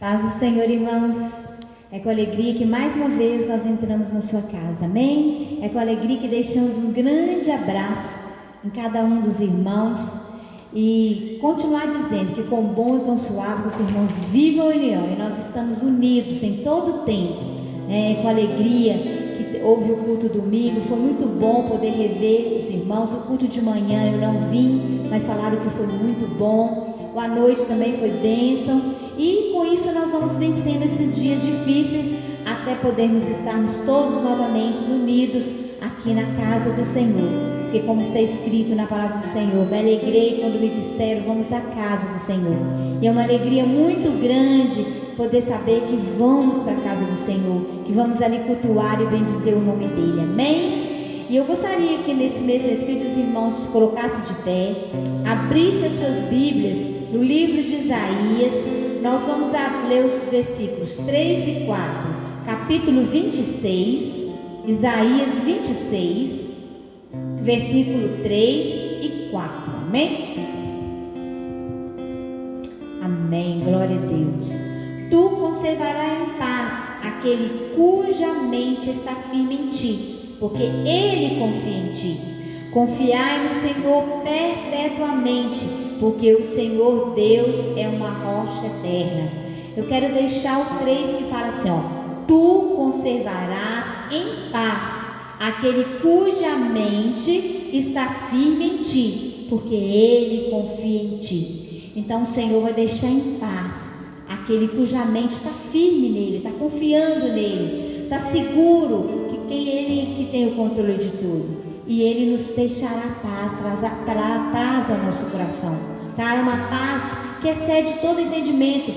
Paz do Senhor, irmãos. É com alegria que mais uma vez nós entramos na sua casa, amém? É com alegria que deixamos um grande abraço em cada um dos irmãos e continuar dizendo que com bom e com suave os irmãos vivam a união e nós estamos unidos em todo o tempo, né? Com alegria que houve o culto domingo, foi muito bom poder rever os irmãos. O culto de manhã eu não vim, mas falaram que foi muito bom. A noite também foi bênção. E com isso nós vamos vencendo esses dias difíceis até podermos estarmos todos novamente unidos aqui na casa do Senhor. Porque como está escrito na palavra do Senhor, me alegrei quando me disseram vamos à casa do Senhor. E é uma alegria muito grande poder saber que vamos para a casa do Senhor, que vamos ali cultuar e bendizer o nome dele, amém? E eu gostaria que nesse mesmo Espírito os irmãos se colocassem de pé, abrissem as suas Bíblias no livro de Isaías. Nós vamos ler os versículos 3 e 4, capítulo 26, Isaías 26, versículo 3 e 4, amém? Amém, glória a Deus. Tu conservarás em paz aquele cuja mente está firme em ti, porque ele confia em ti. Confiai no Senhor perpetuamente, porque o Senhor Deus é uma rocha eterna. Eu quero deixar o 3 que fala assim, ó: tu conservarás em paz aquele cuja mente está firme em ti, porque ele confia em ti. Então o Senhor vai deixar em paz aquele cuja mente está firme nele, está confiando nele, está seguro que tem ele que tem o controle de tudo. E ele nos deixará paz, trará paz ao nosso coração, tá? Uma paz que excede todo entendimento.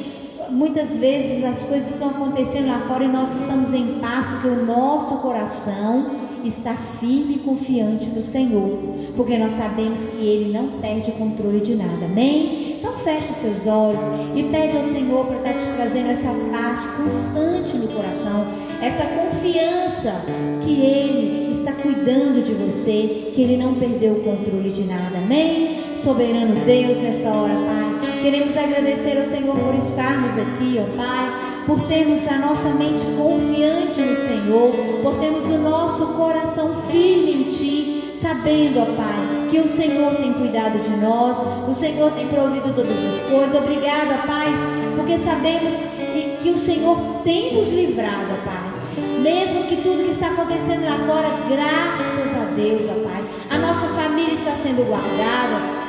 Muitas vezes as coisas estão acontecendo lá fora e nós estamos em paz porque o nosso coração está firme e confiante no Senhor, porque nós sabemos que Ele não perde o controle de nada, amém? Então feche os seus olhos e pede ao Senhor para estar te trazendo essa paz constante no coração, essa confiança que Ele está cuidando de você, que Ele não perdeu o controle de nada, amém? Soberano Deus, nesta hora, Pai, queremos agradecer ao Senhor por estarmos aqui, ó Pai, por termos a nossa mente confiante no Senhor, por termos o nosso coração firme em Ti, sabendo, ó Pai, que o Senhor tem cuidado de nós, o Senhor tem provido todas as coisas. Obrigada, Pai, porque sabemos que o Senhor tem nos livrado, ó Pai. Mesmo que tudo que está acontecendo lá fora, graças a Deus, ó Pai, a nossa família está sendo guardada,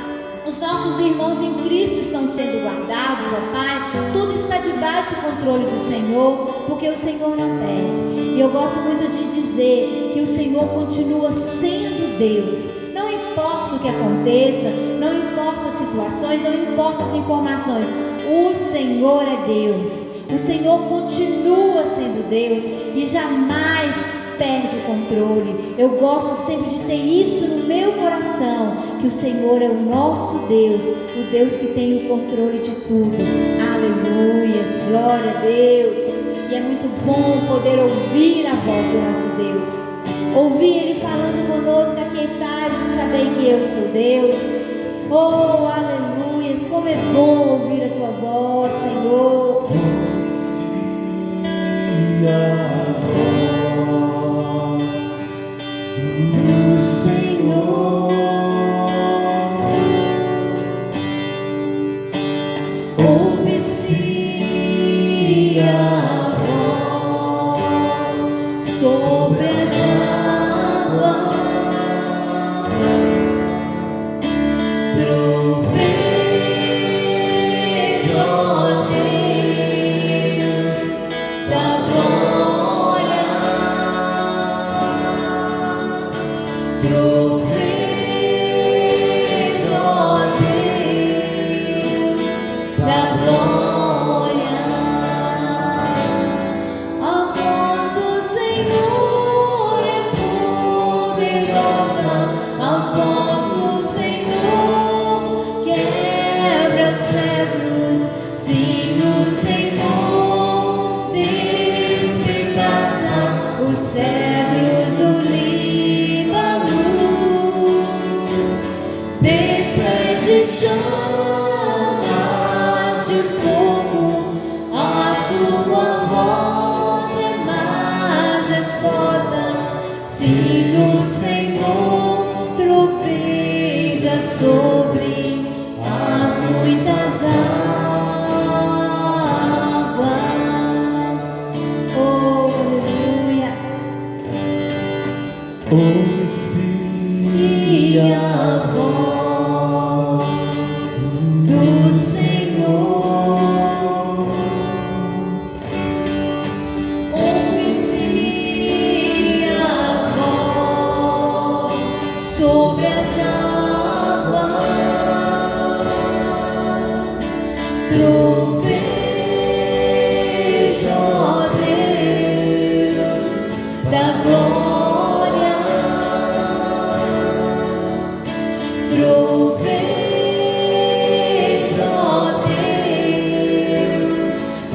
os nossos irmãos em Cristo estão sendo guardados, ó Pai. Tudo está debaixo do controle do Senhor, porque o Senhor não perde. E eu gosto muito de dizer que o Senhor continua sendo Deus. Não importa o que aconteça, não importa as situações, não importa as informações, o Senhor é Deus. O Senhor continua sendo Deus e jamais perde o controle. Eu gosto sempre de ter isso no meu coração, que o Senhor é o nosso Deus, o Deus que tem o controle de tudo. Aleluia, glória a Deus. E é muito bom poder ouvir a voz do nosso Deus, ouvir Ele falando conosco, aquietai-vos e sabei que eu sou Deus. Oh, aleluia, como é bom ouvir a tua voz, Senhor. Do Senhor, ouve-se a voz sobre as águas, trovejo, ó Deus, da glória. Trovejo, ó Deus, da glória.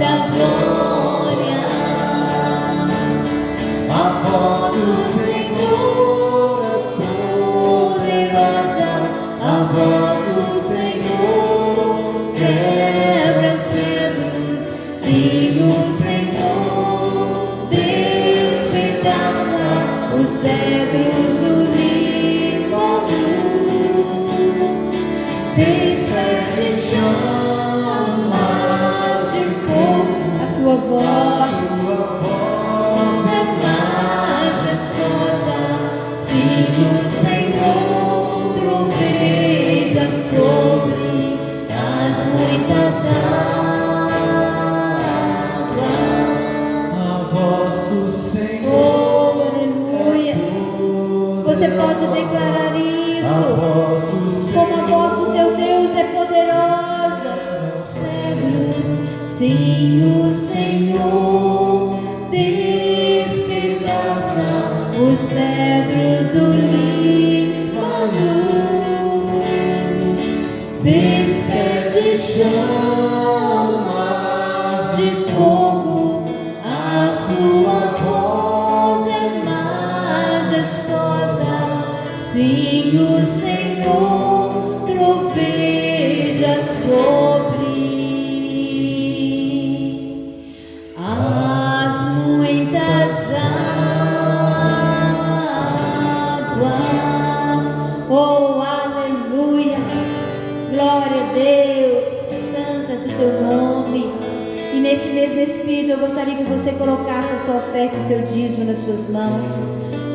da glória. A voz do Senhor é poderosa, a voz do Senhor quebra cedros. Sim, o Senhor despedaça os cedros do Líbano, despede chamas de fogo. A sua voz é majestosa. Sim, o Senhor troveja sobre as muitas águas. A voz do Senhor. Oh, aleluia. Você pode declarar isso. Como a voz do teu Deus é poderosa. Cedros, sim, o Senhor despedaça os cedros do Líbano, despede chamas de fogo. A sua voz é majestosa. Sim, o Senhor troveja sobre as muitas águas. Oh, aleluia! Glória a Deus! Santo é o teu nome. E nesse mesmo Espírito eu gostaria que você colocasse a sua oferta e seu dízimo nas suas mãos.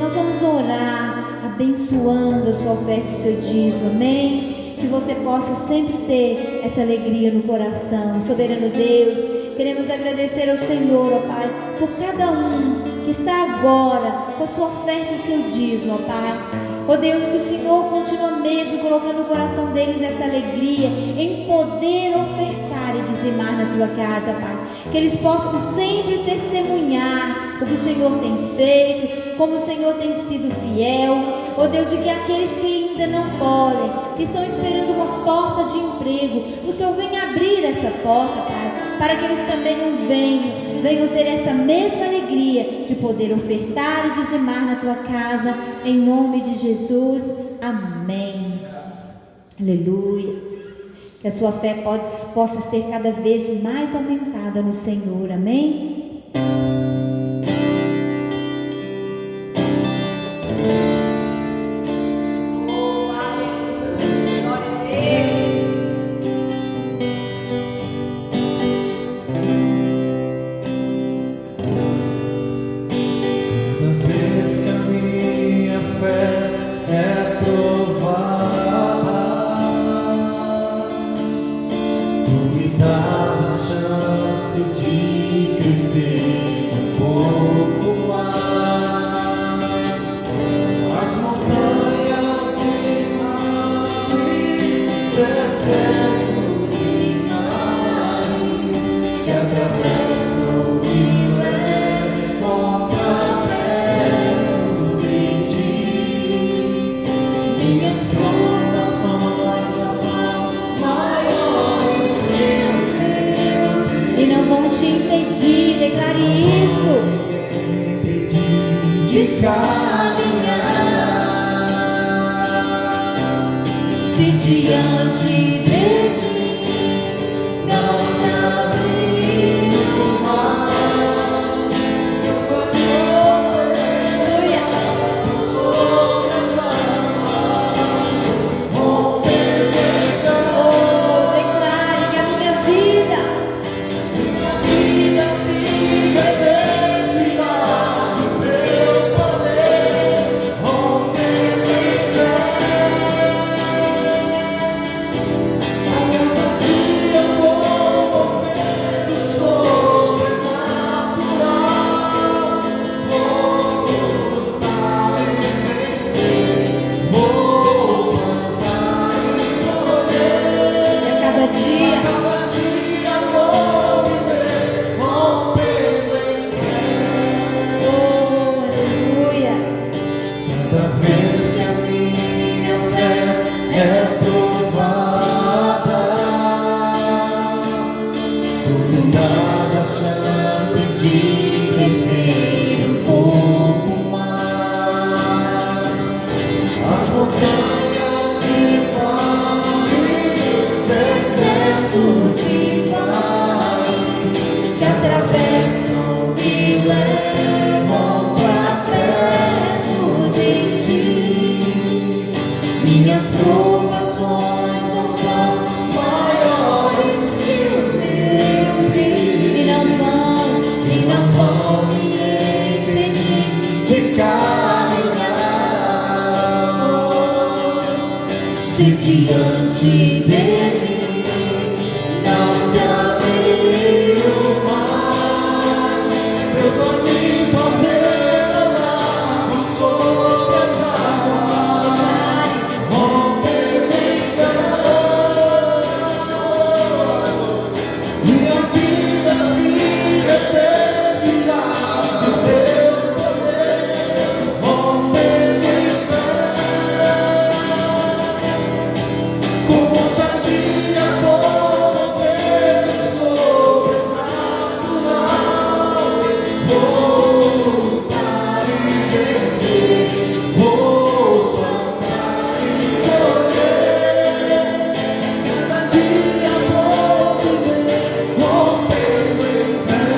Nós vamos orar abençoando a sua oferta e seu dízimo, amém? Que você possa sempre ter essa alegria no coração. Soberano Deus, queremos agradecer ao Senhor, ó Pai, por cada um que está agora com a sua oferta e o seu dízimo, ó Pai. Ó Deus, que o Senhor continua mesmo colocando no coração deles essa alegria em poder ofertar e dizimar na tua casa, Pai. Que eles possam sempre testemunhar o que o Senhor tem feito, como o Senhor tem sido fiel. Ó Deus, e que aqueles que ainda não podem, que estão esperando uma porta de emprego, o Senhor venha abrir essa porta, Pai, para que eles também não venham ter essa mesma alegria de poder ofertar e dizimar na tua casa, em nome de Jesus, amém. Aleluia. Que a sua fé possa ser cada vez mais aumentada no Senhor, amém. Se diante de mim não se abrir o mar, eu só vim fazer andar por sobre as águas, romper em fé. Minha vida se retestirá do teu poder, romper em fé. Com ousadia vou mover o sobrenatural, vou lutar e vencer, vou plantar e colher. Cada dia vou viver rompendo em fé,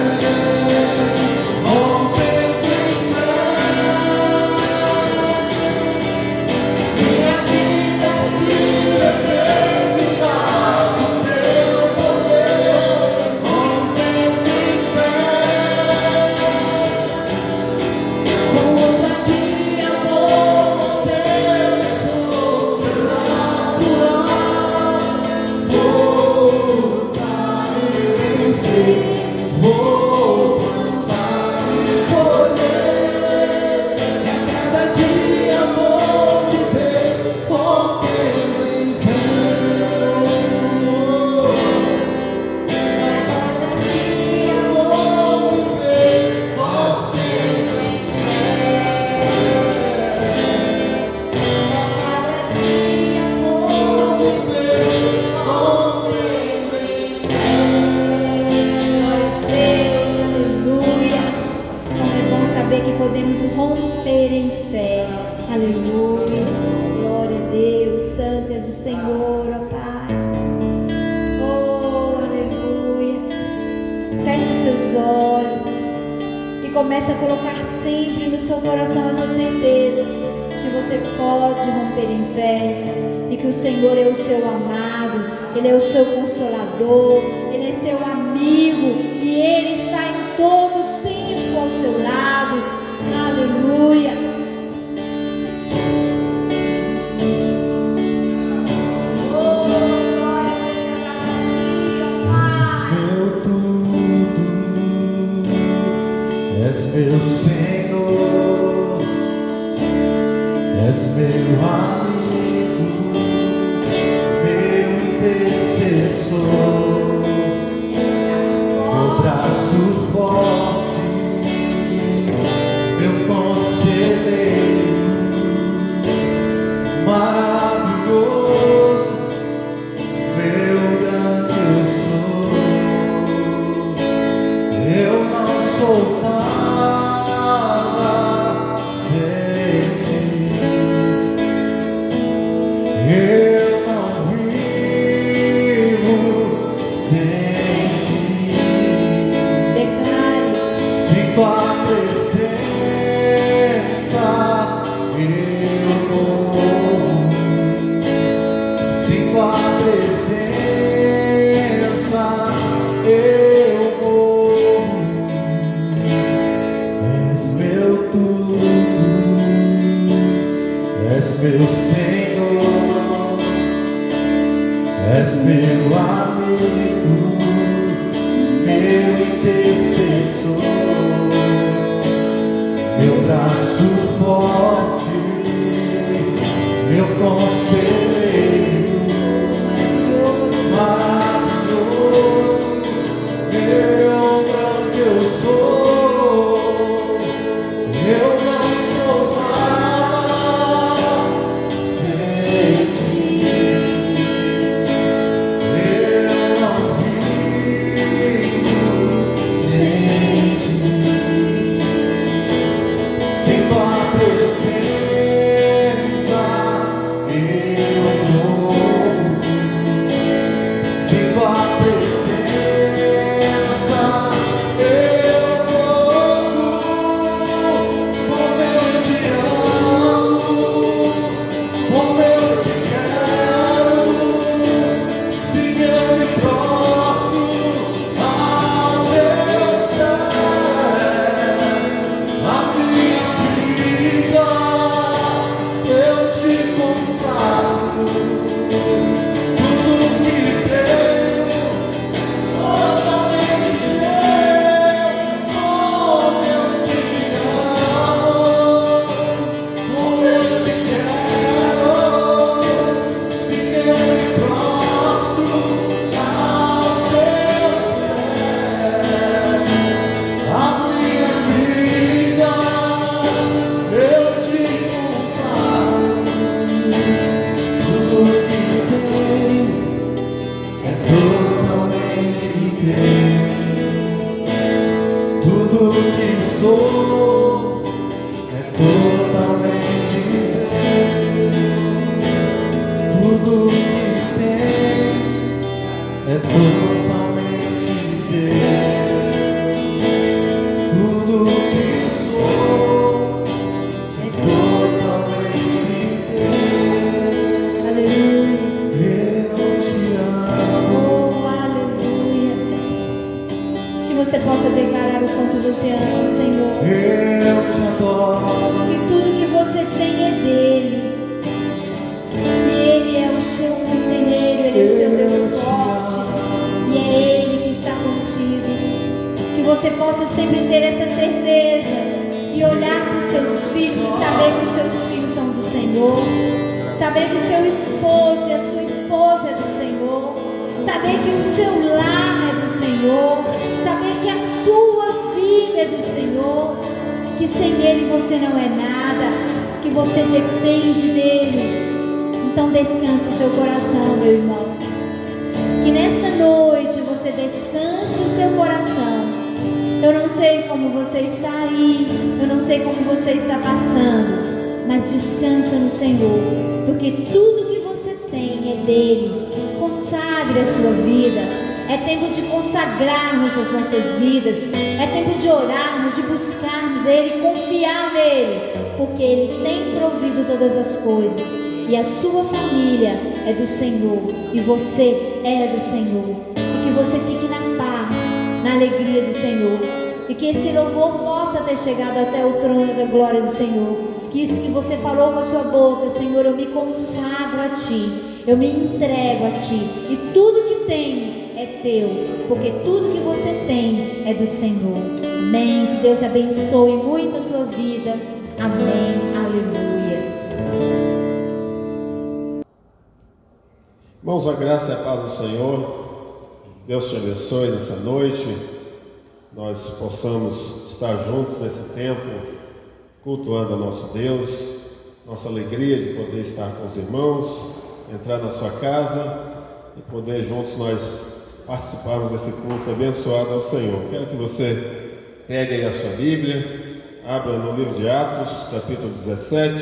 rompendo em fé. Minha vida se retestirá do teu poder, rompendo em fé. Com ousadia vou mover o sobrenatural, vou lutar e vencer, vou plantar e colher. E a cada dia vou viver rompendo em fé. A cada dia vou viver rompendo em fé. A cada dia vou viver rompendo em fé. Deus, aleluia. Como é bom saber que podemos romper em fé. Aleluia. Glória a Deus. Santo és o Senhor, ó Pai. Oh, aleluia. Feche os seus olhos e comece a colocar sempre no seu coração essa certeza que você pode romper em fé e que o Senhor é o seu amado, Ele é o seu consolador, Ele é seu amigo e Ele está em todo tempo ao seu lado. Aleluia. Oh, glória seja cada dia, Pai. Meu tudo, és meu Senhor, és meu amigo, meu intercessor, meu braço forte, meu conselheiro, maravilhoso, meu grande eu sou. Eu não sou nada sem ti. Eu não vivo sem ti. Declare. Sinto a presença, eu morro. Sinto a presença, eu morro. És meu tudo, és meu Senhor, és meu amigo, meu intercessor, meu braço forte, meu conselheiro, maravilhoso, meu grande eu sou. Eu não sou nada sem ti. Eu não vivo sem ti. Sinto a presença, eu Tudo que sou é totalmente teu. Tudo que tem é totalmente teu. Tudo que sou é totalmente teu. Aleluia. Eu te amo. Oh, aleluia. Que você possa declarar o quanto você ama o Senhor. Eu te adoro. Que tudo que você tem é dele. E ele é o seu conselheiro, ele é o seu Deus forte. E é ele que está contigo. Que você possa sempre ter essa certeza e olhar para os seus filhos e saber que os seus filhos são do Senhor. Saber que o seu esposo e a sua esposa é do Senhor. Saber que o seu lar é do Senhor. Saber que a sua vida é do Senhor. Que sem Ele você não é nada. Que você depende dEle. Então descanse o seu coração, meu irmão. Que nesta noite você descanse o seu coração. Eu não sei como você está aí. Eu não sei como você está passando. Mas descansa no Senhor. Porque tudo que você tem é dele. Consagre a sua vida. É tempo de consagrarmos as nossas vidas. É tempo de orarmos, de buscarmos Ele, confiar nele. Porque Ele tem provido todas as coisas. E a sua família é do Senhor. E você é do Senhor. E que você fique na paz, na alegria do Senhor. E que esse louvor possa ter chegado até o trono da glória do Senhor. Que isso que você falou com a sua boca, Senhor, eu me consagro a Ti. Eu me entrego a Ti. E tudo que tenho é Teu. Porque tudo que você tem é do Senhor. Amém. Que Deus abençoe muito a sua vida. Amém. Aleluia. Irmãos, a graça e a paz do Senhor, Deus te abençoe nessa noite, nós possamos estar juntos nesse tempo, cultuando a nosso Deus, nossa alegria de poder estar com os irmãos, entrar na sua casa e poder juntos nós participarmos desse culto abençoado ao Senhor. Quero que você pegue aí a sua Bíblia, abra no livro de Atos, capítulo 17,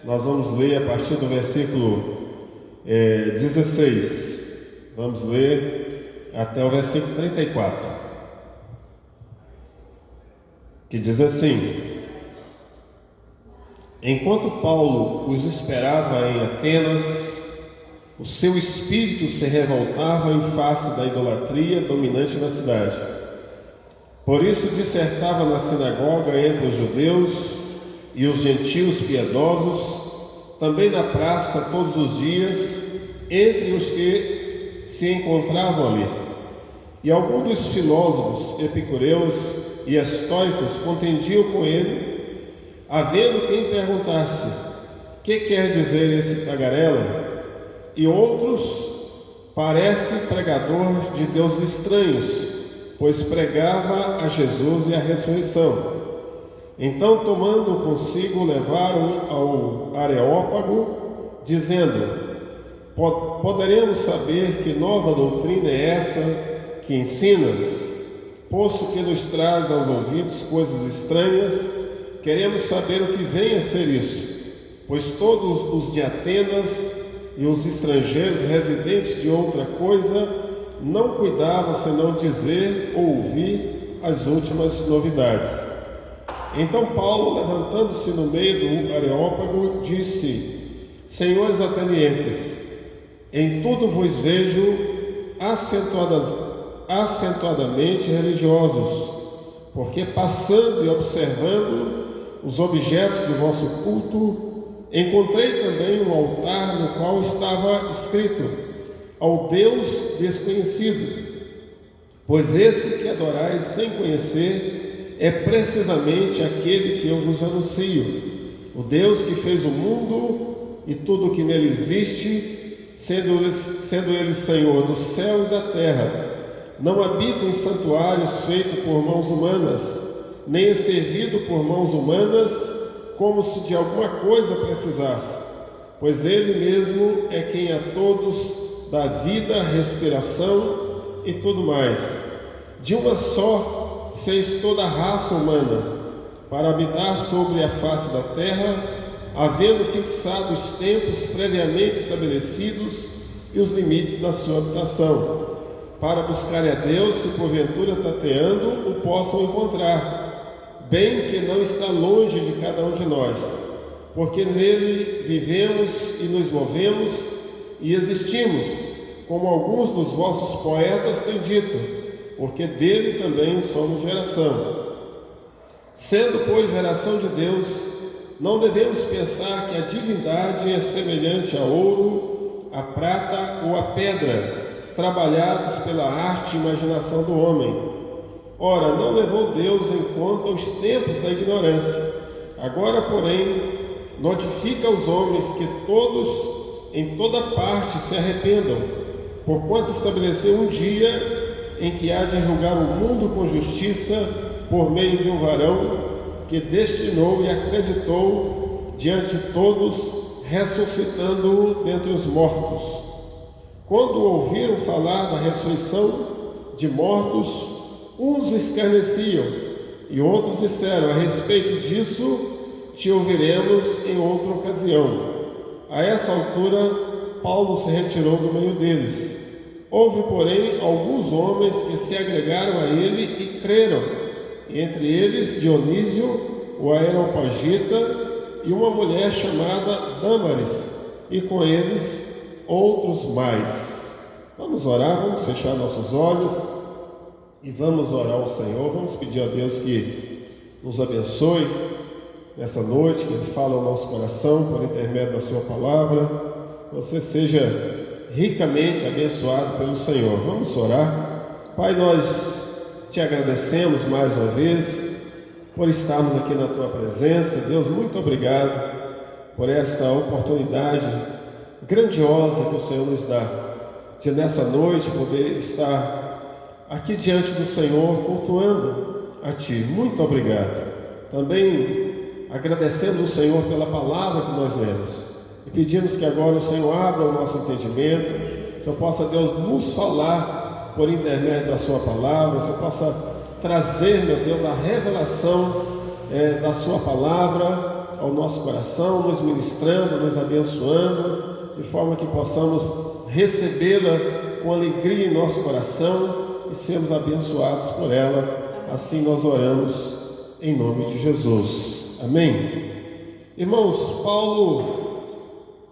nós vamos ler a partir do versículo 16, vamos ler até o versículo 34, que diz assim: Enquanto Paulo os esperava em Atenas, o seu espírito se revoltava em face da idolatria dominante na cidade. Por isso dissertava na sinagoga entre os judeus e os gentios piedosos, também na praça todos os dias, entre os que se encontravam ali. E alguns dos filósofos epicureus e estoicos contendiam com ele, havendo quem perguntasse: que quer dizer esse tagarela? E outros: parece pregador de deuses estranhos, pois pregava a Jesus e a ressurreição. Então, tomando consigo, levaram ao Areópago, dizendo: poderemos saber que nova doutrina é essa que ensinas? Posto que nos traz aos ouvidos coisas estranhas, queremos saber o que vem a ser isso, pois todos os de Atenas e os estrangeiros residentes de outra coisa não cuidavam senão dizer ou ouvir as últimas novidades. Então Paulo, levantando-se no meio do Areópago, disse: Senhores atenienses, em tudo vos vejo acentuadamente religiosos, porque passando e observando os objetos de vosso culto, encontrei também um altar no qual estava escrito: ao Deus desconhecido. Pois esse que adorais sem conhecer é precisamente aquele que eu vos anuncio, o Deus que fez o mundo e tudo o que nele existe, sendo ele Senhor do céu e da terra. Não habita em santuários feitos por mãos humanas, nem é servido por mãos humanas, como se de alguma coisa precisasse, pois ele mesmo é quem a todos dá vida, respiração e tudo mais. De uma só fez toda a raça humana para habitar sobre a face da terra, havendo fixado os tempos previamente estabelecidos e os limites da sua habitação, para buscarem a Deus, se porventura tateando o possam encontrar, bem que não está longe de cada um de nós, porque nele vivemos e nos movemos e existimos, como alguns dos vossos poetas têm dito, porque dele também somos geração. Sendo, pois, geração de Deus, não devemos pensar que a divindade é semelhante a ouro, a prata ou a pedra, trabalhados pela arte e imaginação do homem. Ora, não levou Deus em conta os tempos da ignorância. Agora, porém, notifica aos homens que todos, em toda parte, se arrependam, porquanto estabeleceu um dia em que há de julgar o mundo com justiça por meio de um varão que destinou e acreditou diante de todos, ressuscitando-o dentre os mortos. Quando ouviram falar da ressurreição de mortos, uns escarneciam e outros disseram: a respeito disso te ouviremos em outra ocasião. A essa altura, Paulo se retirou do meio deles. Houve, porém, alguns homens que se agregaram a ele e creram, e entre eles Dionísio, o Areopagita, e uma mulher chamada Dâmaris, e com eles outros mais. Vamos orar, vamos fechar nossos olhos e vamos orar ao Senhor. Vamos pedir a Deus que nos abençoe nessa noite, que Ele fale ao nosso coração por intermédio da Sua palavra. Você seja ricamente abençoado pelo Senhor. Vamos orar. Pai, nós te agradecemos mais uma vez por estarmos aqui na Tua presença. Deus, muito obrigado por esta oportunidade grandiosa que o Senhor nos dá, de nessa noite poder estar aqui diante do Senhor, cultuando a Ti. Muito obrigado. Também agradecemos o Senhor pela palavra que nós lemos e pedimos que agora o Senhor abra o nosso entendimento, que o Senhor possa, Deus, nos falar por intermédio da Sua palavra, que o Senhor possa trazer, meu Deus, a revelação da Sua palavra ao nosso coração, nos ministrando, nos abençoando, de forma que possamos recebê-la com alegria em nosso coração e sermos abençoados por ela. Assim nós oramos em nome de Jesus. Amém? Irmãos, Paulo,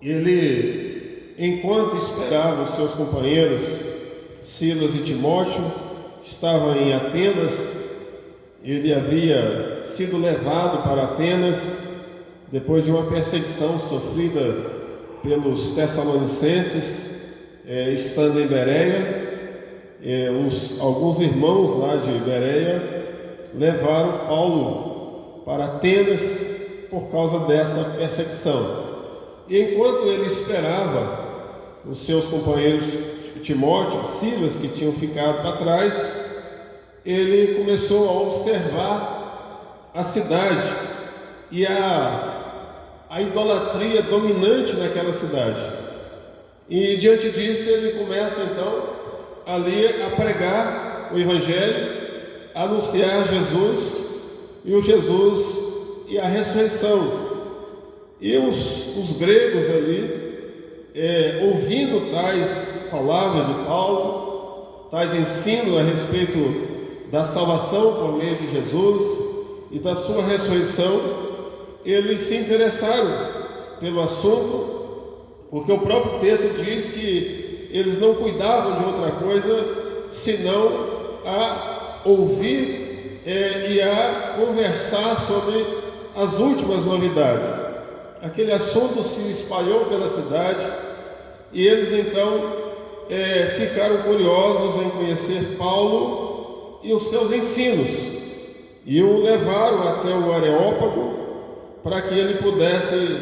ele, enquanto esperava os seus companheiros Silas e Timóteo, estava em Atenas. Ele havia sido levado para Atenas depois de uma perseguição sofrida pelos tessalonicenses, estando em Bereia. Alguns irmãos lá de Bereia levaram Paulo para Atenas por causa dessa perseguição. E enquanto ele esperava os seus companheiros Timóteo, Silas, que tinham ficado para trás, ele começou a observar a cidade e a idolatria dominante naquela cidade. E diante disso ele começa então ali a pregar o Evangelho, a anunciar Jesus e a ressurreição. E os gregos ali, ouvindo tais palavras de Paulo, tais ensinos a respeito da salvação por meio de Jesus e da sua ressurreição, eles se interessaram pelo assunto, porque o próprio texto diz que eles não cuidavam de outra coisa senão a ouvir e a conversar sobre as últimas novidades. Aquele assunto se espalhou pela cidade e eles então ficaram curiosos em conhecer Paulo e os seus ensinos, e o levaram até o Areópago para que ele pudesse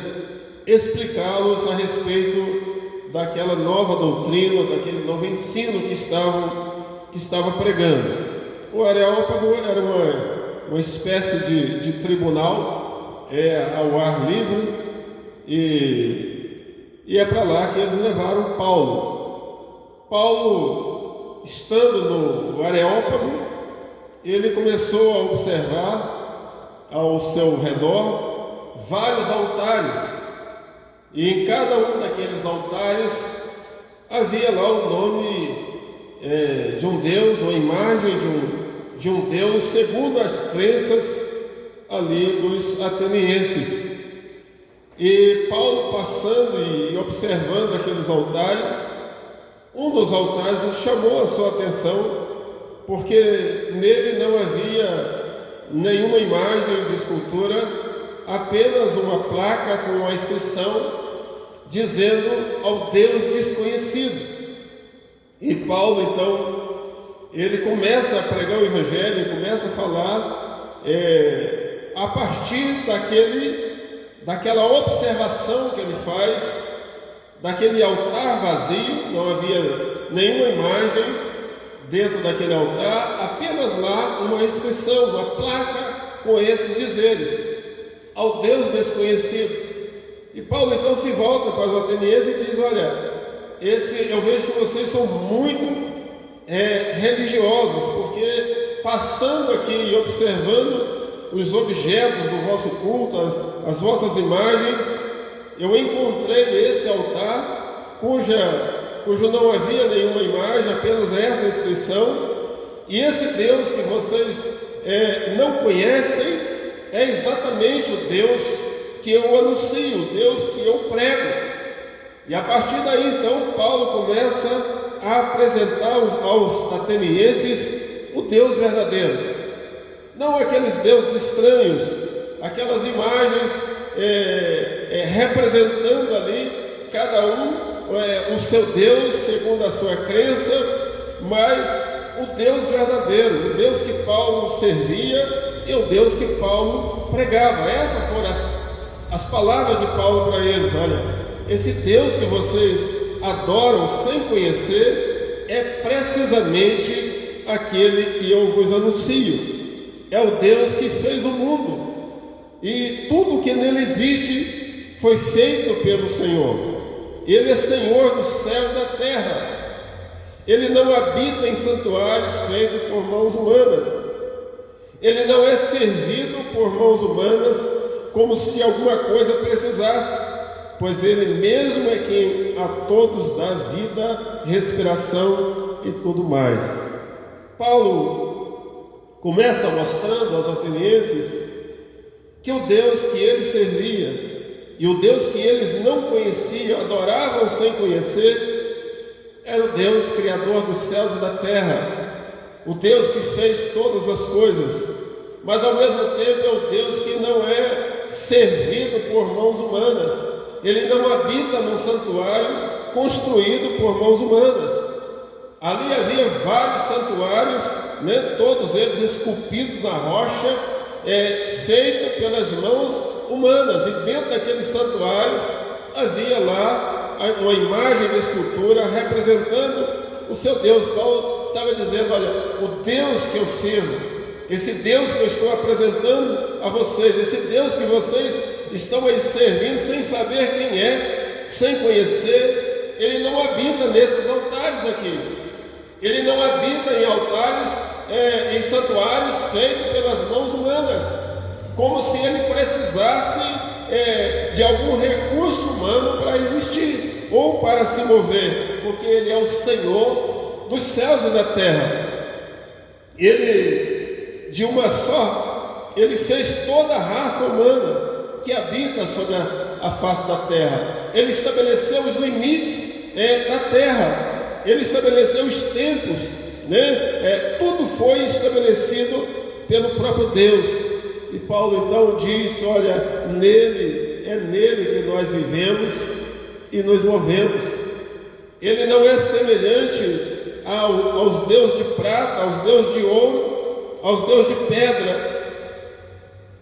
explicá-los a respeito daquela nova doutrina, daquele novo ensino que estava pregando. O Areópago era uma espécie de tribunal ao ar livre, e é para lá que eles levaram Paulo. Paulo, estando no Areópago, ele começou a observar ao seu redor vários altares, e em cada um daqueles altares havia lá o nome de um deus, ou a imagem de um deus, segundo as crenças ali dos atenienses. E Paulo, passando e observando aqueles altares, um dos altares chamou a sua atenção, porque nele não havia nenhuma imagem de escultura, apenas uma placa com a inscrição dizendo ao Deus desconhecido. E Paulo, então, ele começa a pregar o Evangelho, começa a falar a partir daquela observação que ele faz, daquele altar vazio. Não havia nenhuma imagem dentro daquele altar, apenas lá uma inscrição, uma placa com esses dizeres: ao Deus desconhecido. E Paulo então se volta para os atenienses e diz: olha, eu vejo que vocês são muito religiosos, porque passando aqui e observando os objetos do vosso culto, as vossas imagens, eu encontrei esse altar cujo não havia nenhuma imagem, apenas essa inscrição, e esse Deus que vocês não conhecem é exatamente o Deus que eu anuncio, o Deus que eu prego. E a partir daí, então, Paulo começa a apresentar aos atenienses o Deus verdadeiro, não aqueles deuses estranhos, aquelas imagens representando ali cada um o seu Deus segundo a sua crença, mas o Deus verdadeiro, o Deus que Paulo servia e o Deus que Paulo pregava. Essas foram as palavras de Paulo para eles: olha, esse Deus que vocês adoram sem conhecer é precisamente aquele que eu vos anuncio. É o Deus que fez o mundo, e tudo que nele existe foi feito pelo Senhor. Ele é Senhor do céu e da terra. Ele não habita em santuários feitos por mãos humanas. Ele não é servido por mãos humanas como se de alguma coisa precisasse, pois Ele mesmo é quem a todos dá vida, respiração e tudo mais. Paulo começa mostrando aos atenienses que o Deus que ele servia e o Deus que eles não conheciam, adoravam sem conhecer, era o Deus criador dos céus e da terra, o Deus que fez todas as coisas, mas ao mesmo tempo é o Deus que não é servido por mãos humanas. Ele não habita num santuário construído por mãos humanas. Ali havia vários santuários, todos eles esculpidos na rocha, feito pelas mãos humanas, e dentro daqueles santuários havia lá uma imagem de escultura representando o seu Deus. Paulo estava dizendo: olha, o Deus que eu sirvo, esse Deus que eu estou apresentando a vocês, esse Deus que vocês estão aí servindo sem saber quem é, sem conhecer, ele não habita nesses altares aqui. Ele não habita em altares, em santuários feitos pelas mãos humanas, como se ele precisasse de algum recurso humano para existir ou para se mover, porque ele é o Senhor dos céus e da terra. Ele, de uma só, ele fez toda a raça humana que habita sobre a face da terra. Ele estabeleceu os limites da terra, ele estabeleceu os tempos, tudo foi estabelecido pelo próprio Deus. E Paulo então diz: olha, é nele que nós vivemos e nos movemos. Ele não é semelhante aos deuses de prata, aos deuses de ouro, aos deuses de pedra.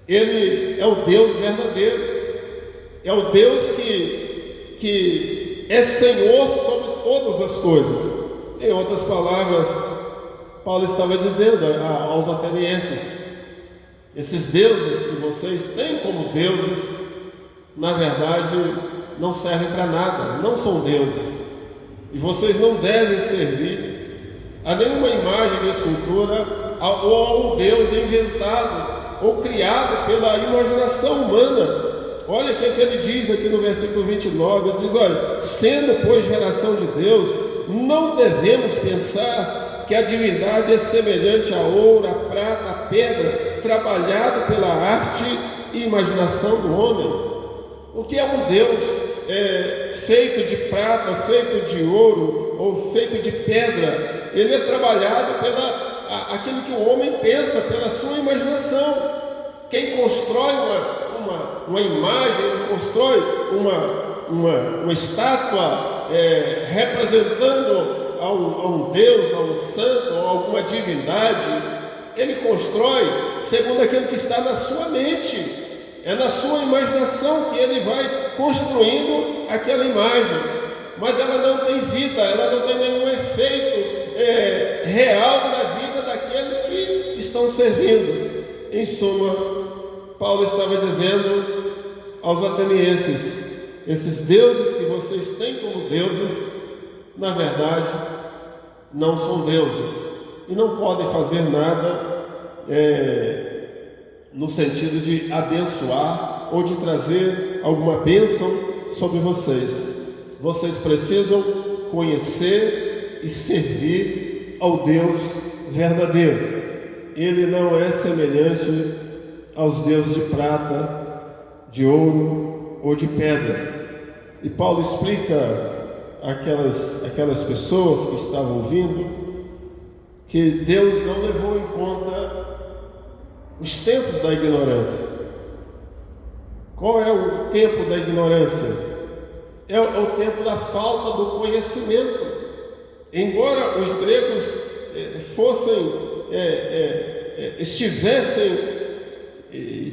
Ele é o Deus verdadeiro, é o Deus que é Senhor sobre todas as coisas. Em outras palavras, Paulo estava dizendo aos atenienses: esses deuses que vocês têm como deuses, na verdade, não servem para nada, não são deuses, e vocês não devem servir a nenhuma imagem de escultura ou a um Deus inventado ou criado pela imaginação humana. Olha o que ele diz aqui no versículo 29, ele diz, olha, sendo pois geração de Deus, não devemos pensar que a divindade é semelhante a ouro, a prata, a pedra, trabalhado pela arte e imaginação do homem. O que é um Deus feito de prata, feito de ouro ou feito de pedra? Ele é trabalhado pela aquilo que o homem pensa, pela sua imaginação. Quem constrói uma imagem, constrói uma estátua representando a um Deus, a um santo, a alguma divindade, ele constrói segundo aquilo que está na sua mente. É na sua imaginação que ele vai construindo aquela imagem, mas ela não tem vida, ela não tem nenhum efeito real na vida daqueles que estão servindo. Em suma, Paulo estava dizendo aos atenienses, esses deuses que vocês têm como deuses, na verdade, não são deuses e não podem fazer nada no sentido de abençoar ou de trazer alguma bênção sobre vocês. Vocês precisam conhecer e servir ao Deus verdadeiro. Ele não é semelhante aos deuses de prata, de ouro ou de pedra. E Paulo explica aquelas pessoas que estavam ouvindo que Deus não levou em conta os tempos da ignorância. Qual é o tempo da ignorância? É o tempo da falta do conhecimento. Embora os gregos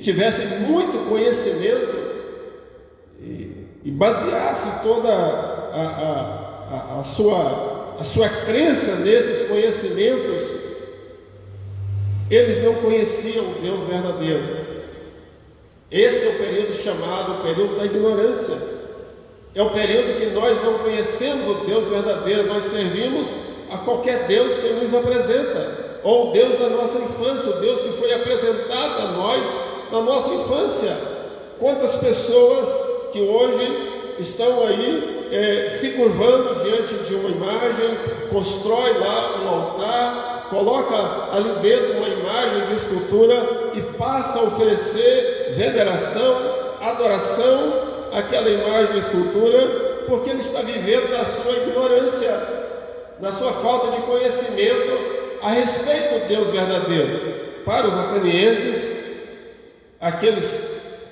tivessem muito conhecimento e baseasse toda a sua crença nesses conhecimentos, eles não conheciam o Deus verdadeiro. Esse é o período chamado o período da ignorância. É o período que nós não conhecemos o Deus verdadeiro, nós servimos a qualquer Deus que nos apresenta, ou o Deus da nossa infância, o Deus que foi apresentado a nós na nossa infância. Quantas pessoas que hoje estão aí se curvando diante de uma imagem, constrói lá um altar, coloca ali dentro uma imagem de escultura e passa a oferecer veneração, adoração àquela imagem de escultura, porque ele está vivendo na sua ignorância, na sua falta de conhecimento a respeito do Deus verdadeiro. Para os atenienses,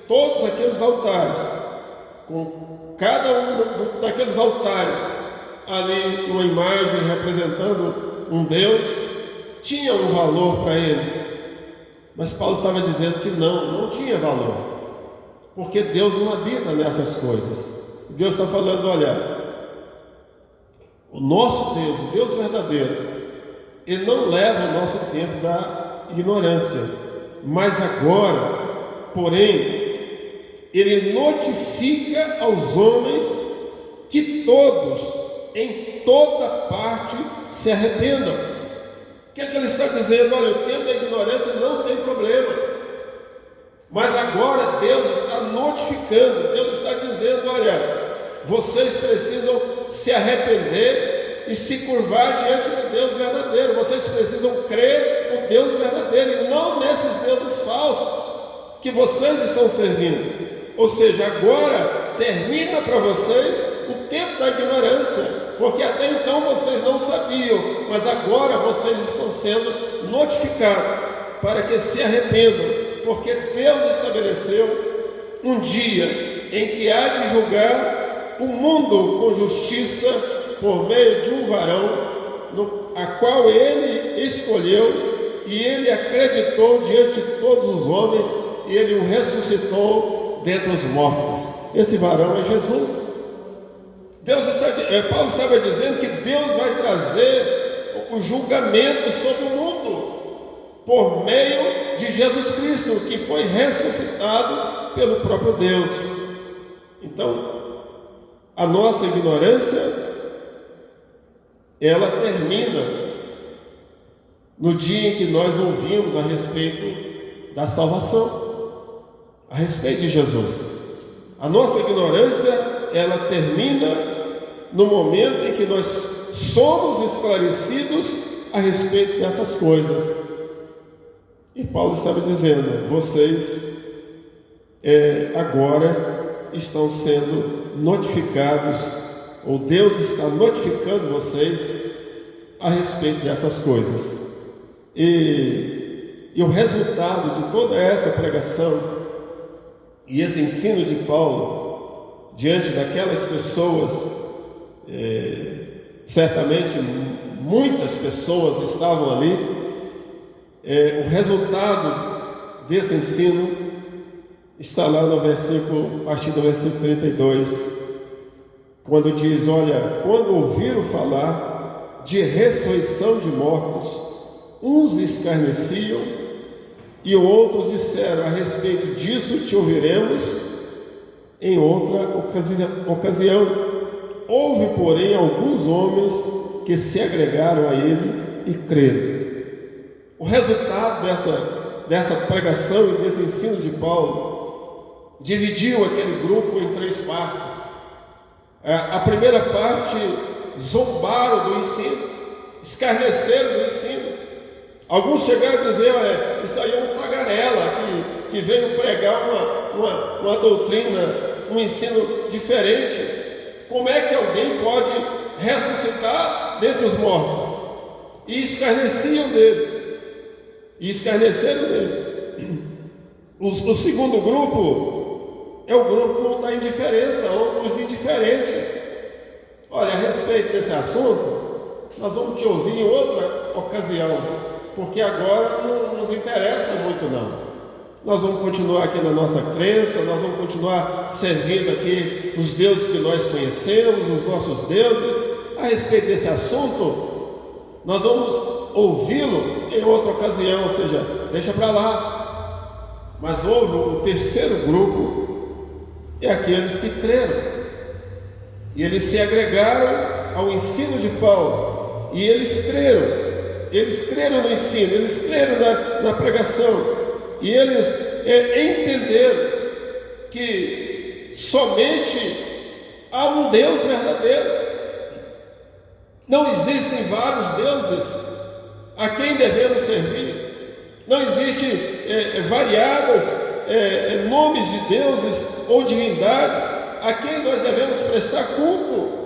todos aqueles altares, com cada um daqueles altares ali uma imagem representando um Deus, tinha um valor para eles. Mas Paulo estava dizendo que não tinha valor, porque Deus não habita nessas coisas. Deus está falando, olha, o nosso Deus, o Deus verdadeiro, ele não leva o nosso tempo da ignorância, mas agora, porém, ele notifica aos homens que todos, em toda parte, se arrependam. O que é que ele está dizendo? Olha, o tempo da ignorância não tem problema, mas agora Deus está notificando, Deus está dizendo, olha, vocês precisam se arrepender e se curvar diante do Deus verdadeiro. Vocês precisam crer no Deus verdadeiro e não nesses deuses falsos que vocês estão servindo. Ou seja, agora termina para vocês o tempo da ignorância, porque até então vocês não sabiam, mas agora vocês estão sendo notificados para que se arrependam, porque Deus estabeleceu um dia em que há de julgar o mundo com justiça por meio de um varão, a qual ele escolheu, e ele acreditou diante de todos os homens, e ele o ressuscitou dentre os mortos. Esse varão é Jesus. Paulo estava dizendo que Deus vai trazer o julgamento sobre o mundo por meio de Jesus Cristo, que foi ressuscitado pelo próprio Deus. Então, a nossa ignorância, ela termina no dia em que nós ouvimos a respeito da salvação, a respeito de Jesus. A nossa ignorância, ela termina no momento em que nós somos esclarecidos a respeito dessas coisas. E Paulo estava dizendo: vocês agora estão sendo notificados, ou Deus está notificando vocês a respeito dessas coisas. E o resultado de toda essa pregação e esse ensino de Paulo diante daquelas pessoas, certamente muitas pessoas estavam ali, o resultado desse ensino está lá no versículo, a partir do versículo 32, quando diz: olha, quando ouviram falar de ressurreição de mortos, uns escarneciam e outros disseram: a respeito disso te ouviremos em outra ocasião. Houve, porém, alguns homens que se agregaram a ele e creram. O resultado dessa pregação e desse ensino de Paulo dividiu aquele grupo em três partes. A primeira parte, zombaram do ensino, escarneceram do ensino. Alguns chegaram a dizer: isso aí é um tagarela que veio pregar uma doutrina, um ensino diferente. Como é que alguém pode ressuscitar dentre os mortos? E escarneciam dele. E escarneceram dele. O segundo grupo é o grupo da indiferença, ou dos indiferentes. Olha, a respeito desse assunto, nós vamos te ouvir em outra ocasião, porque agora não nos interessa muito não. Nós vamos continuar aqui na nossa crença, nós vamos continuar servindo aqui os deuses que nós conhecemos, os nossos deuses. A respeito desse assunto, nós vamos ouvi-lo em outra ocasião, ou seja, deixa para lá. Mas houve o terceiro grupo, é aqueles que creram, e eles se agregaram ao ensino de Paulo, e eles creram no ensino, eles creram na pregação, e eles entenderam que somente há um Deus verdadeiro. Não existem vários deuses a quem devemos servir. Não existem variados nomes de deuses ou divindades a quem nós devemos prestar culto.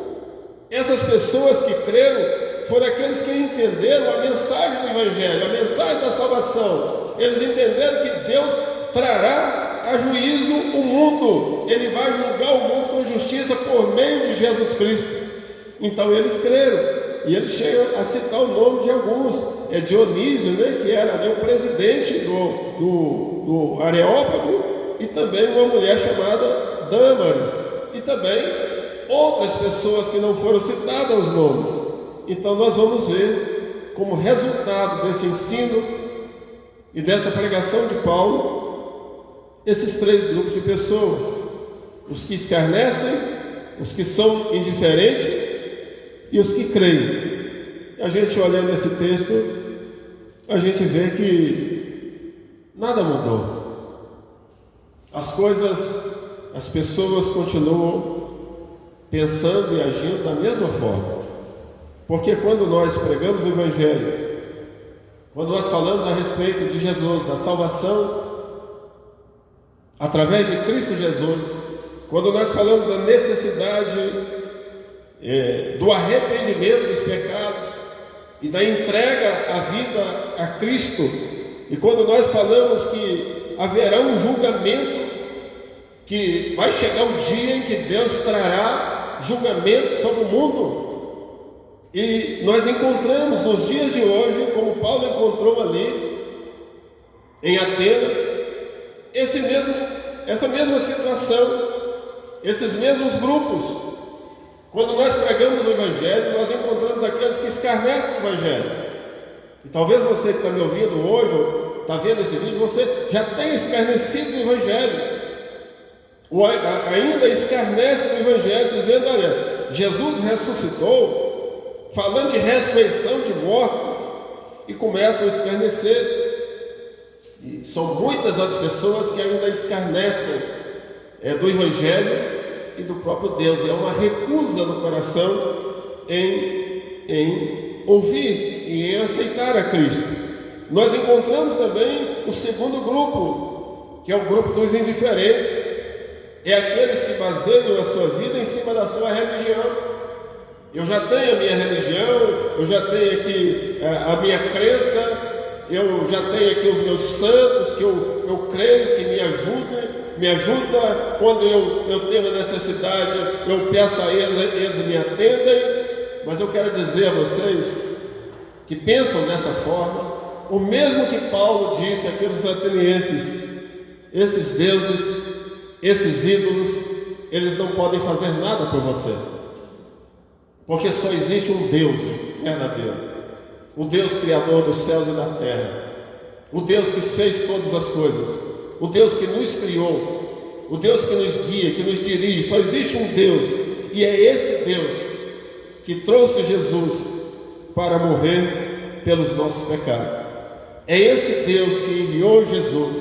Essas pessoas que creram foram aqueles que entenderam a mensagem do Evangelho, a mensagem da salvação. Eles entenderam que Deus trará a juízo o mundo. Ele vai julgar o mundo com justiça por meio de Jesus Cristo. Então eles creram. E eles chegam a citar o nome de alguns. Dionísio, né, que era ali o presidente do Areópago, e também uma mulher chamada Dâmaris, e também outras pessoas que não foram citadas os nomes. Então nós vamos ver, como resultado desse ensino e dessa pregação de Paulo, esses três grupos de pessoas: os que escarnecem, os que são indiferentes e os que creem. A gente olhando esse texto, a gente vê que nada mudou. As pessoas continuam pensando e agindo da mesma forma. Porque quando nós pregamos o Evangelho, quando nós falamos a respeito de Jesus, da salvação através de Cristo Jesus, quando nós falamos da necessidade do arrependimento dos pecados e da entrega à vida a Cristo, e quando nós falamos que haverá um julgamento, que vai chegar o dia em que Deus trará julgamento sobre o mundo, e nós encontramos nos dias de hoje, como Paulo encontrou ali em Atenas, essa mesma situação, esses mesmos grupos. Quando nós pregamos o Evangelho, nós encontramos aqueles que escarnecem do Evangelho. E talvez você que está me ouvindo hoje, ou está vendo esse vídeo, você já tenha escarnecido do Evangelho, ou ainda escarnece do Evangelho, dizendo: olha, Jesus ressuscitou, falando de ressurreição de mortos, e começam a escarnecer. E são muitas as pessoas que ainda escarnecem do Evangelho e do próprio Deus. É uma recusa no coração em ouvir e em aceitar a Cristo. Nós encontramos também o segundo grupo, que é o grupo dos indiferentes. É aqueles que baseiam a sua vida em cima da sua religião. Eu já tenho a minha religião, eu já tenho aqui a minha crença, eu já tenho aqui os meus santos, que eu creio que me ajuda quando eu tenho necessidade, eu peço a eles me atendem. Mas eu quero dizer a vocês que pensam dessa forma, o mesmo que Paulo disse àqueles atenienses: esses deuses, esses ídolos, eles não podem fazer nada por você, porque só existe um Deus verdadeiro, o Deus criador dos céus e da terra, o Deus que fez todas as coisas, o Deus que nos criou, o Deus que nos guia, que nos dirige. Só existe um Deus, e é esse Deus que trouxe Jesus para morrer pelos nossos pecados. É esse Deus que enviou Jesus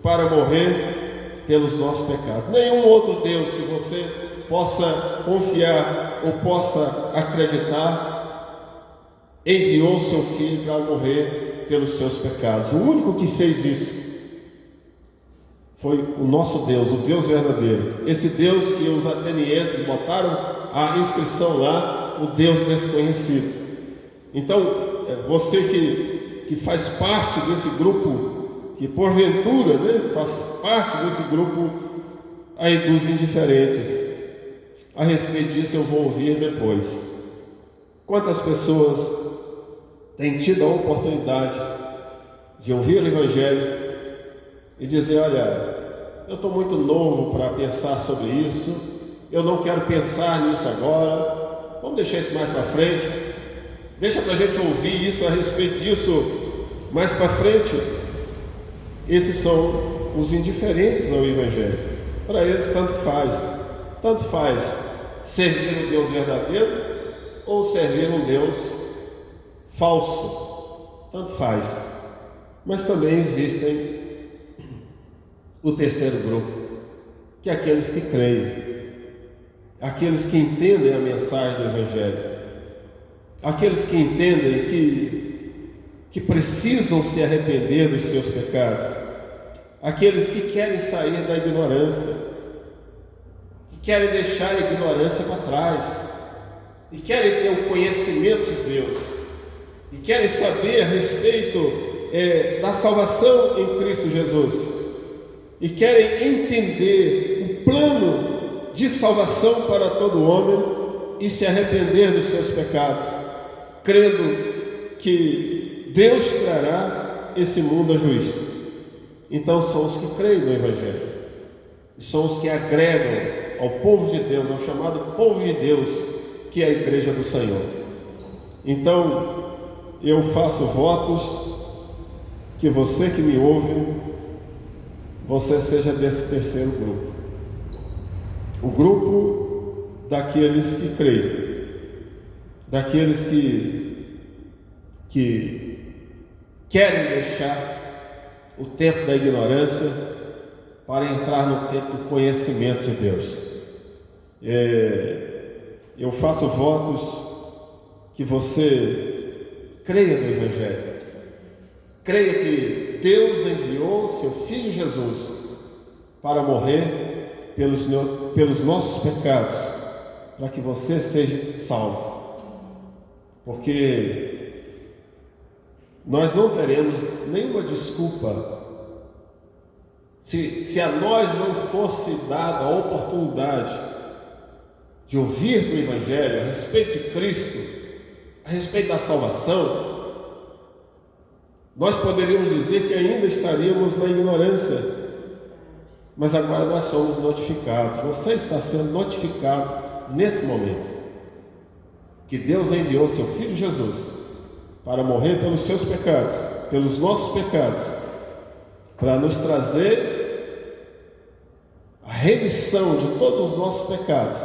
para morrer pelos nossos pecados. Nenhum outro Deus que você possa confiar ou possa acreditar enviou seu Filho para morrer pelos seus pecados. O único que fez isso foi o nosso Deus, o Deus verdadeiro. Esse Deus que os atenienses botaram a inscrição lá, o Deus desconhecido. Então, você que faz parte desse grupo, que porventura faz parte desse grupo aí dos indiferentes, a respeito disso eu vou ouvir depois. Quantas pessoas têm tido a oportunidade de ouvir o Evangelho e dizer: olha, eu estou muito novo para pensar sobre isso, eu não quero pensar nisso agora, vamos deixar isso mais para frente, deixa para a gente ouvir isso a respeito disso mais para frente. Esses são os indiferentes ao Evangelho. Para eles tanto faz servir o Deus verdadeiro ou servir um Deus falso, tanto faz. Mas também existem o terceiro grupo, que é aqueles que creem, aqueles que entendem a mensagem do Evangelho, aqueles que entendem que precisam se arrepender dos seus pecados, aqueles que querem sair da ignorância, que querem deixar a ignorância para trás, e querem ter o conhecimento de Deus, e querem saber a respeito da salvação em Cristo Jesus, e querem entender o plano de salvação para todo homem e se arrepender dos seus pecados, crendo que Deus trará esse mundo a juízo. Então são os que creem no Evangelho, são os que agregam ao povo de Deus, ao chamado povo de Deus, que é a igreja do Senhor. Então eu faço votos que você que me ouve, você seja desse terceiro grupo, o grupo daqueles que creem, daqueles que querem deixar o tempo da ignorância para entrar no tempo do conhecimento de Deus. Eu faço votos que você creia no Evangelho, creia que Deus enviou seu Filho Jesus para morrer pelos nossos pecados, para que você seja salvo, porque nós não teremos nenhuma desculpa se a nós não fosse dada a oportunidade de ouvir do Evangelho a respeito de Cristo, a respeito da salvação. Nós poderíamos dizer que ainda estaríamos na ignorância, mas agora nós somos notificados. Você está sendo notificado nesse momento que Deus enviou seu Filho Jesus para morrer pelos seus pecados, pelos nossos pecados, para nos trazer a remissão de todos os nossos pecados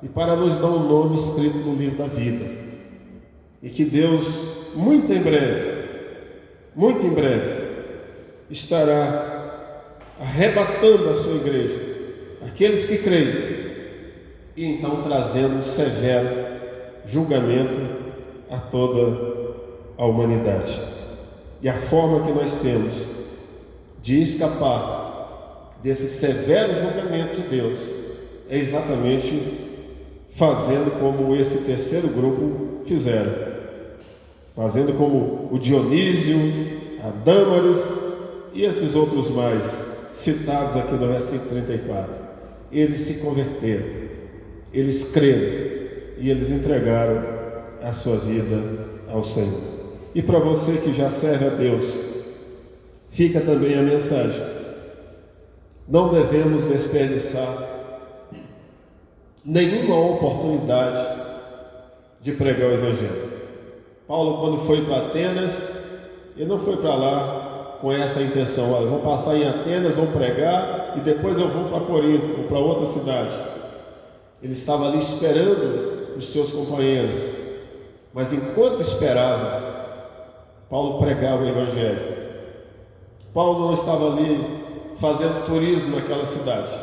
e para nos dar um nome escrito no livro da vida. E que Deus muito em breve, estará arrebatando a sua igreja, aqueles que creem, e então trazendo um severo julgamento a toda a humanidade. E a forma que nós temos de escapar desse severo julgamento de Deus é exatamente fazendo como esse terceiro grupo fizeram, fazendo como o Dionísio, a Dâmaris e esses outros mais citados aqui no versículo 34. Eles se converteram, eles creram e eles entregaram a sua vida ao Senhor. E para você que já serve a Deus, fica também a mensagem: não devemos desperdiçar nenhuma oportunidade de pregar o Evangelho. Paulo, quando foi para Atenas, ele não foi para lá com essa intenção: olha, vou passar em Atenas, vou pregar e depois eu vou para Corinto ou para outra cidade. Ele estava ali esperando os seus companheiros, mas enquanto esperava, Paulo pregava o Evangelho. Paulo não estava ali fazendo turismo naquela cidade.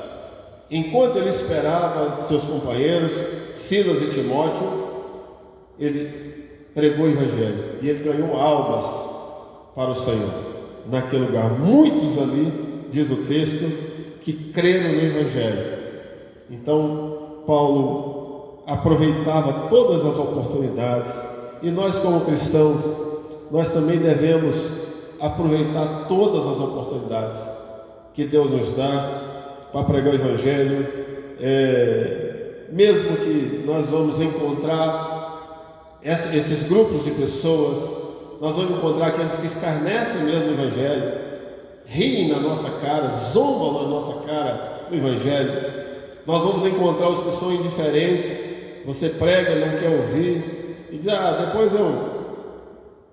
Enquanto ele esperava seus companheiros, Silas e Timóteo, ele pregou o Evangelho e ele ganhou almas para o Senhor naquele lugar. Muitos ali, diz o texto, que creram no Evangelho. Então, Paulo aproveitava todas as oportunidades, e nós, como cristãos, nós também devemos aproveitar todas as oportunidades que Deus nos dá para pregar o Evangelho, mesmo que nós vamos encontrar esses grupos de pessoas, nós vamos encontrar aqueles que escarnecem mesmo o Evangelho, riem na nossa cara, zombam na nossa cara o Evangelho. Nós vamos encontrar os que são indiferentes, você prega, não quer ouvir, e diz: depois eu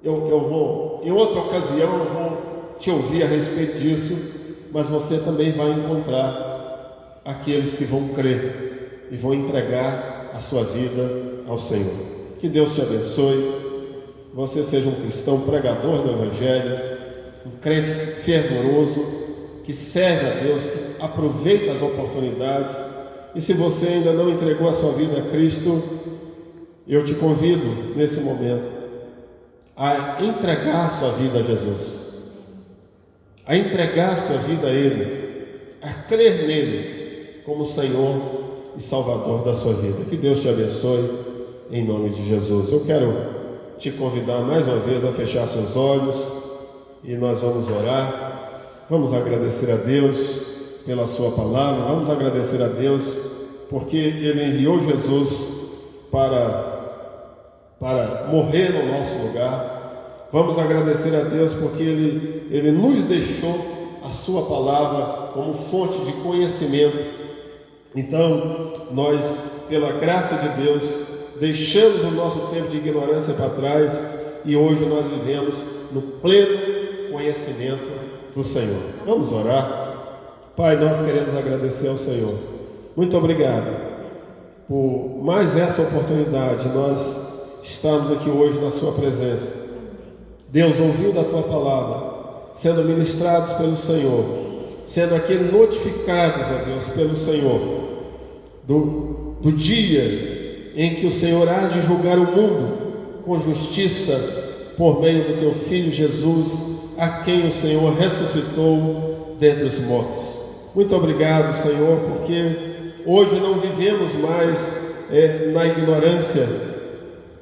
vou, em outra ocasião eu vou te ouvir a respeito disso. Mas você também vai encontrar aqueles que vão crer e vão entregar a sua vida ao Senhor. Que Deus te abençoe, você seja um cristão pregador do Evangelho, um crente fervoroso, que serve a Deus, que aproveita as oportunidades. E se você ainda não entregou a sua vida a Cristo, eu te convido nesse momento a entregar a sua vida a Jesus, a entregar a sua vida a Ele, a crer nele como Senhor e Salvador da sua vida. Que Deus te abençoe, em nome de Jesus. Eu quero te convidar mais uma vez a fechar seus olhos e nós vamos orar. Vamos agradecer a Deus pela sua palavra, vamos agradecer a Deus porque Ele enviou Jesus para morrer no nosso lugar. Vamos agradecer a Deus porque Ele nos deixou a sua palavra como fonte de conhecimento. Então, nós, pela graça de Deus, deixamos o nosso tempo de ignorância para trás e hoje nós vivemos no pleno conhecimento do Senhor. Vamos orar. Pai, nós queremos agradecer ao Senhor. Muito obrigado por mais essa oportunidade. Nós estamos aqui hoje na sua presença. Deus, ouvindo a tua palavra, sendo ministrados pelo Senhor, sendo aqui notificados, ó Deus, pelo Senhor, do dia em que o Senhor há de julgar o mundo com justiça por meio do teu Filho Jesus, a quem o Senhor ressuscitou dentre os mortos. Muito obrigado, Senhor, porque hoje não vivemos mais na ignorância.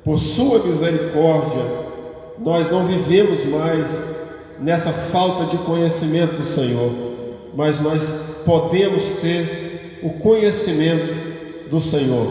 Por sua misericórdia, nós não vivemos mais nessa falta de conhecimento do Senhor, mas nós podemos ter o conhecimento do Senhor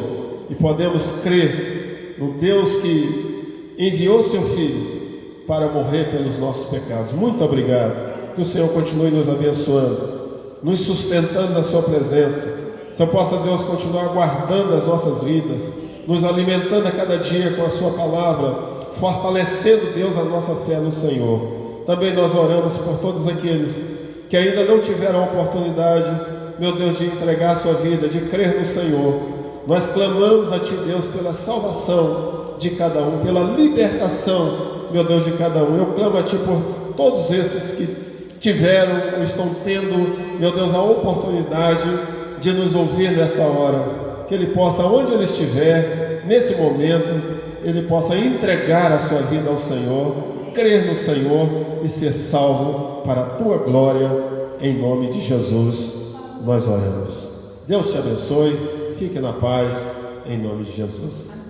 e podemos crer no Deus que enviou seu Filho para morrer pelos nossos pecados. Muito obrigado. Que o Senhor continue nos abençoando, nos sustentando na sua presença. Senhor, possa Deus continuar guardando as nossas vidas, nos alimentando a cada dia com a sua palavra, fortalecendo, Deus, a nossa fé no Senhor. Também nós oramos por todos aqueles que ainda não tiveram a oportunidade, meu Deus, de entregar a sua vida, de crer no Senhor. Nós clamamos a Ti, Deus, pela salvação de cada um, pela libertação meu Deus, de cada um. Eu clamo a Ti por todos esses que tiveram ou estão tendo, meu Deus, a oportunidade de nos ouvir nesta hora. Que ele possa, onde ele estiver, nesse momento, ele possa entregar a sua vida ao Senhor, crer no Senhor e ser salvo para a Tua glória, em nome de Jesus, nós oramos. Deus te abençoe, fique na paz, em nome de Jesus.